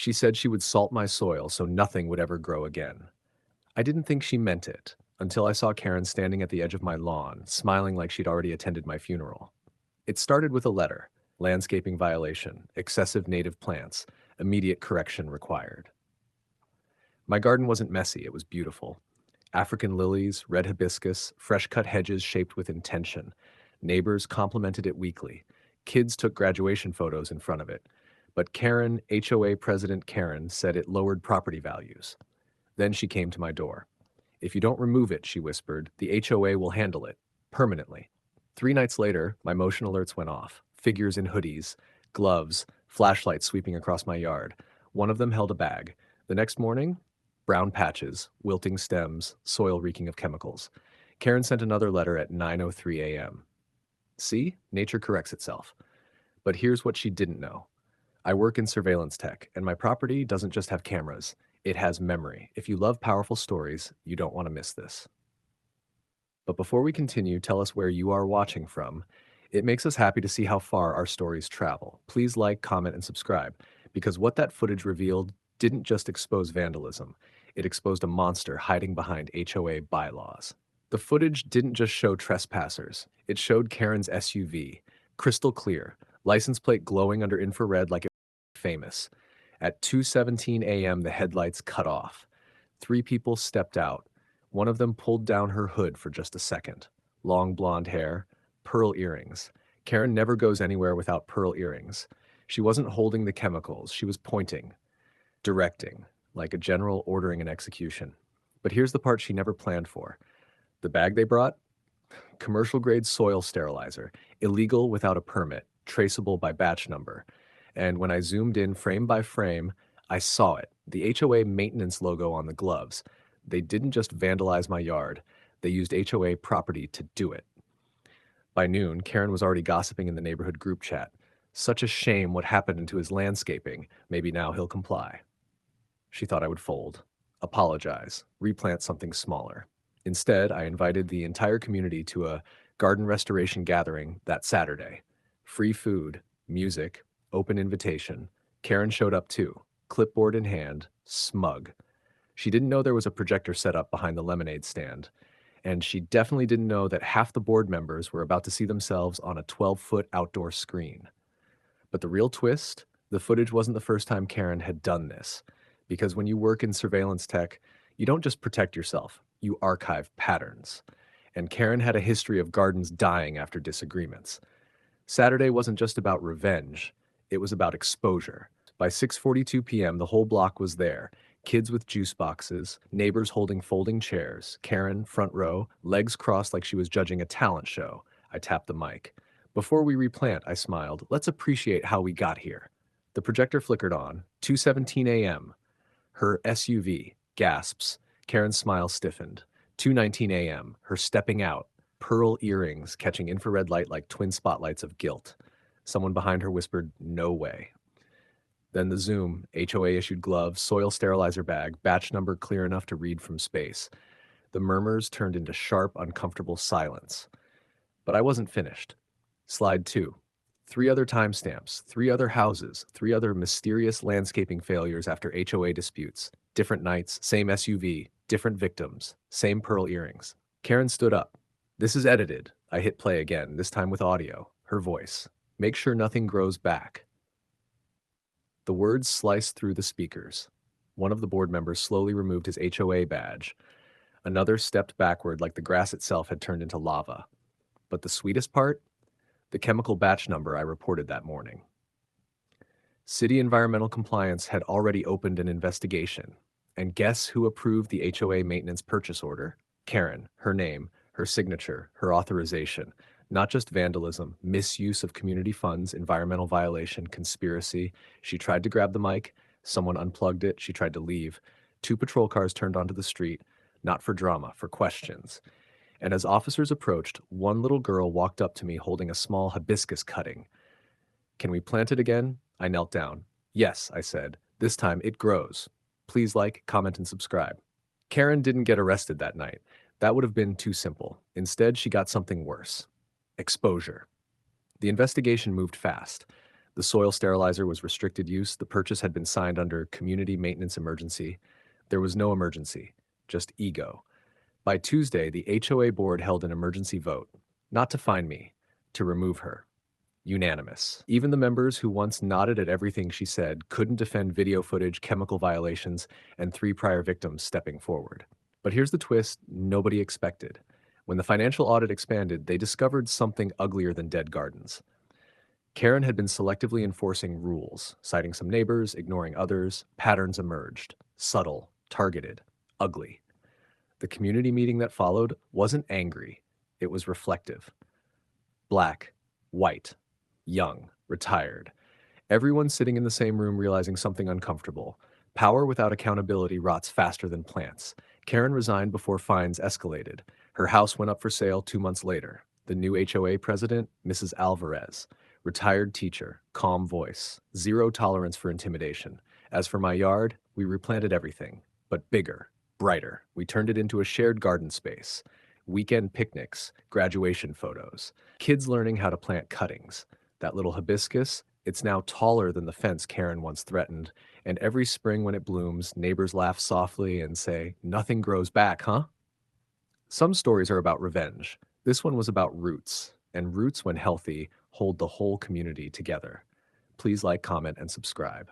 She said she would salt my soil so nothing would ever grow again. I didn't think she meant it until I saw Karen standing at the edge of my lawn, smiling like she'd already attended my funeral. It started with a letter: landscaping violation, excessive native plants, immediate correction required. My garden wasn't messy, it was beautiful. African lilies, red hibiscus, fresh cut hedges shaped with intention. Neighbors complimented it weekly. Kids took graduation photos in front of it. But Karen, HOA President Karen, said it lowered property values. Then she came to my door. "If you don't remove it," she whispered, "the HOA will handle it. Permanently." 3 nights later, my motion alerts went off. Figures in hoodies, gloves, flashlights sweeping across my yard. One of them held a bag. The next morning, brown patches, wilting stems, soil reeking of chemicals. Karen sent another letter at 9:03 a.m. See, nature corrects itself. But here's what she didn't know. I work in surveillance tech, and my property doesn't just have cameras. It has memory. If you love powerful stories, you don't want to miss this. But before we continue, tell us where you are watching from. It makes us happy to see how far our stories travel. Please like, comment, and subscribe, because what that footage revealed didn't just expose vandalism, it exposed a monster hiding behind HOA bylaws. The footage didn't just show trespassers, it showed Karen's SUV, crystal clear, license plate glowing under infrared like it was famous. At 2:17 a.m., the headlights cut off. 3 people stepped out. One of them pulled down her hood for just a second. Long blonde hair, pearl earrings. Karen never goes anywhere without pearl earrings. She wasn't holding the chemicals, she was pointing, directing, like a general ordering an execution. But here's the part she never planned for. The bag they brought? Commercial grade soil sterilizer, illegal without a permit, traceable by batch number. And when I zoomed in frame by frame, I saw it, the HOA maintenance logo on the gloves. They didn't just vandalize my yard, they used HOA property to do it. By noon, Karen was already gossiping in the neighborhood group chat. Such a shame what happened to his landscaping. Maybe now he'll comply. She thought I would fold, apologize, replant something smaller. Instead, I invited the entire community to a garden restoration gathering that Saturday. Free food, music, open invitation. Karen showed up too, clipboard in hand, smug. She didn't know there was a projector set up behind the lemonade stand, and she definitely didn't know that half the board members were about to see themselves on a 12-foot outdoor screen. But the real twist, the footage wasn't the first time Karen had done this. Because when you work in surveillance tech, you don't just protect yourself, you archive patterns. And Karen had a history of gardens dying after disagreements. Saturday wasn't just about revenge, it was about exposure. By 6:42 p.m., the whole block was there. Kids with juice boxes, neighbors holding folding chairs, Karen, front row, legs crossed like she was judging a talent show. I tapped the mic. "Before we replant," I smiled, "let's appreciate how we got here." The projector flickered on. 2:17 a.m. Her SUV, gasps. Karen's smile stiffened. 2:19 a.m. Her stepping out, pearl earrings catching infrared light like twin spotlights of guilt. Someone behind her whispered, "No way." Then the zoom, HOA issued gloves, soil sterilizer bag, batch number clear enough to read from space. The murmurs turned into sharp, uncomfortable silence. But I wasn't finished. Slide 2. 3 other timestamps, 3 other houses, 3 other mysterious landscaping failures after HOA disputes. Different nights, same SUV, different victims, same pearl earrings. Karen stood up. "This is edited." I hit play again, this time with audio. Her voice. "Make sure nothing grows back." The words sliced through the speakers. One of the board members slowly removed his HOA badge. Another stepped backward like the grass itself had turned into lava. But the sweetest part? The chemical batch number I reported that morning. City Environmental Compliance had already opened an investigation. And guess who approved the HOA maintenance purchase order? Karen, her name, her signature, her authorization. Not just vandalism, misuse of community funds, environmental violation, conspiracy. She tried to grab the mic. Someone unplugged it. She tried to leave. 2 patrol cars turned onto the street, not for drama, for questions. And as officers approached, one little girl walked up to me holding a small hibiscus cutting. "Can we plant it again?" I knelt down. "Yes," I said. "This time it grows. Please like, comment, and subscribe." Karen didn't get arrested that night. That would have been too simple. Instead, she got something worse. Exposure. The investigation moved fast. The soil sterilizer was restricted use. The purchase had been signed under community maintenance emergency. There was no emergency, just ego. By Tuesday, the HOA board held an emergency vote, not to fine me, to remove her. Unanimous. Even the members who once nodded at everything she said couldn't defend video footage, chemical violations, and 3 prior victims stepping forward. But here's the twist nobody expected. When the financial audit expanded, they discovered something uglier than dead gardens. Karen had been selectively enforcing rules, citing some neighbors, ignoring others. Patterns emerged. Subtle, targeted, ugly. The community meeting that followed wasn't angry, it was reflective. Black, white, young, retired. Everyone sitting in the same room realizing something uncomfortable. Power without accountability rots faster than plants. Karen resigned before fines escalated. Her house went up for sale 2 months later. The new HOA president, Mrs. Alvarez. Retired teacher, calm voice, zero tolerance for intimidation. As for my yard, we replanted everything, but bigger, brighter. We turned it into a shared garden space. Weekend picnics, graduation photos, kids learning how to plant cuttings. That little hibiscus, it's now taller than the fence Karen once threatened, and every spring when it blooms, neighbors laugh softly and say, "Nothing grows back, huh?" Some stories are about revenge. This one was about roots, and roots, when healthy, hold the whole community together. Please like, comment, and subscribe.